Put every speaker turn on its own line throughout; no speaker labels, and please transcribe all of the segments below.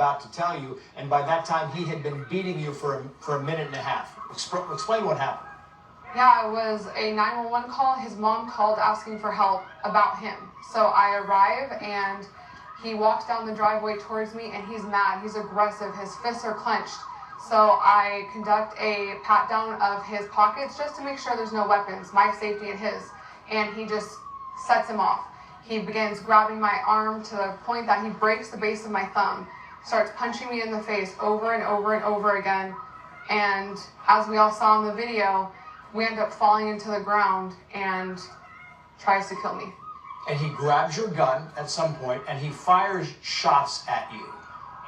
about to tell you, and by that time he had been beating you for a minute and a half. Explain what happened.
Yeah, it was a 911 call. His mom called asking for help about him. So I arrive and he walks down the driveway towards me and he's mad, he's aggressive, his fists are clenched. So I conduct a pat down of his pockets just to make sure there's no weapons, my safety and his. And he just sets him off. He begins grabbing my arm to the point that he breaks the base of my thumb, starts punching me in the face over and over and over again. And as we all saw in the video, we end up falling into the ground and tries to kill me.
And he grabs your gun at some point and he fires shots at you.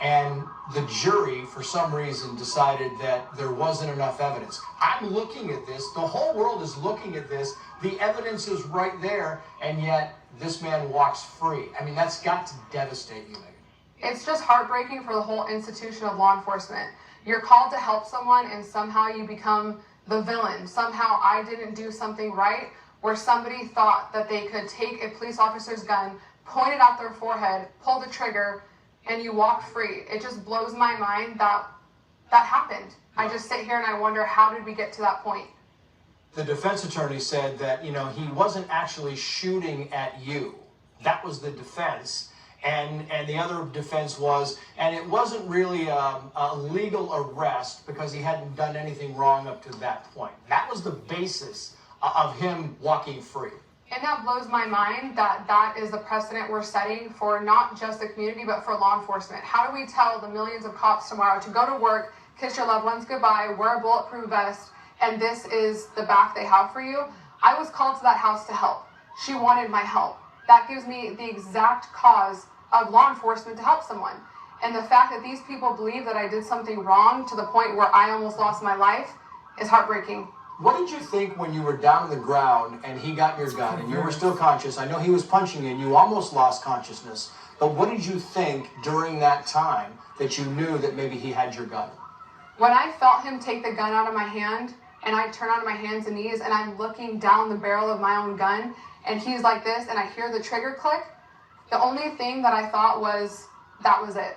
And the jury, for some reason, decided that there wasn't enough evidence. I'm looking at this. The whole world is looking at this. The evidence is right there, and yet this man walks free. I mean, that's got to devastate you, Megan.
It's just heartbreaking for the whole institution of law enforcement. You're called to help someone, and somehow you become the villain. Somehow I didn't do something right, where somebody thought that they could take a police officer's gun, point it at their forehead, pull the trigger, and you walk free. It just blows my mind that that happened. I just sit here and I wonder, how did we get to that point?
The defense attorney said that, he wasn't actually shooting at you. That was the defense. And the other defense was, and it wasn't really a legal arrest because he hadn't done anything wrong up to that point. That was the basis of him walking free.
And that blows my mind that that is the precedent we're setting for not just the community, but for law enforcement. How do we tell the millions of cops tomorrow to go to work, kiss your loved ones goodbye, wear a bulletproof vest, and this is the back they have for you? I was called to that house to help. She wanted my help. That gives me the exact cause of law enforcement to help someone. And the fact that these people believe that I did something wrong to the point where I almost lost my life is heartbreaking.
What did you think when you were down on the ground and he got your gun and you were still conscious? I know he was punching you and you almost lost consciousness, but what did you think during that time that you knew that maybe he had your gun?
When I felt him take the gun out of my hand and I turn onto my hands and knees and I'm looking down the barrel of my own gun and he's like this and I hear the trigger click, the only thing that I thought was, that was it.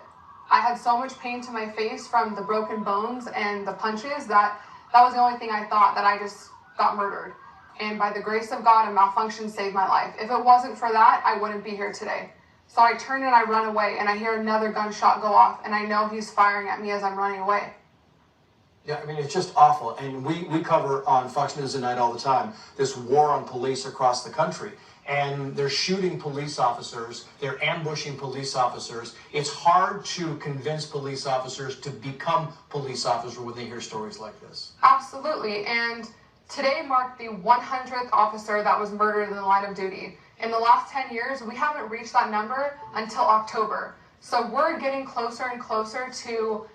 I had so much pain to my face from the broken bones and the punches that was the only thing I thought, that I just got murdered. And by the grace of God, a malfunction saved my life. If it wasn't for that, I wouldn't be here today. So I turn and I run away and I hear another gunshot go off and I know he's firing at me as I'm running away.
Yeah, I mean, it's just awful. And we cover on Fox News at Night all the time this war on police across the country. And they're shooting police officers, they're ambushing police officers. It's hard to convince police officers to become police officers when they hear stories like this.
Absolutely, and today marked the 100th officer that was murdered in the line of duty. In the last 10 years, we haven't reached that number until October. So we're getting closer and closer to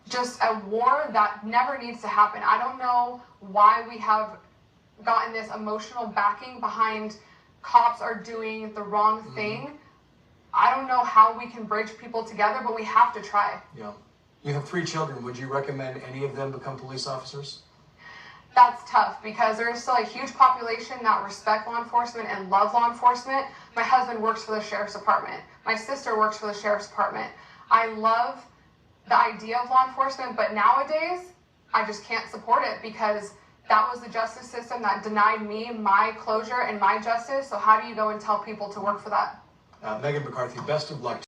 just a war that never needs to happen. I don't know why we have gotten this emotional backing behind cops are doing the wrong thing. I don't know how we can bridge people together, but we have to try.
Yeah. You have 3 children. Would you recommend any of them become police officers?
That's tough because there's still a huge population that respect law enforcement and love law enforcement. My husband works for the sheriff's department. My sister works for the sheriff's department. I love the idea of law enforcement, but nowadays I just can't support it because that was the justice system that denied me my closure and my justice. So how do you go and tell people to work for that?
Megan McCarthy, best of luck.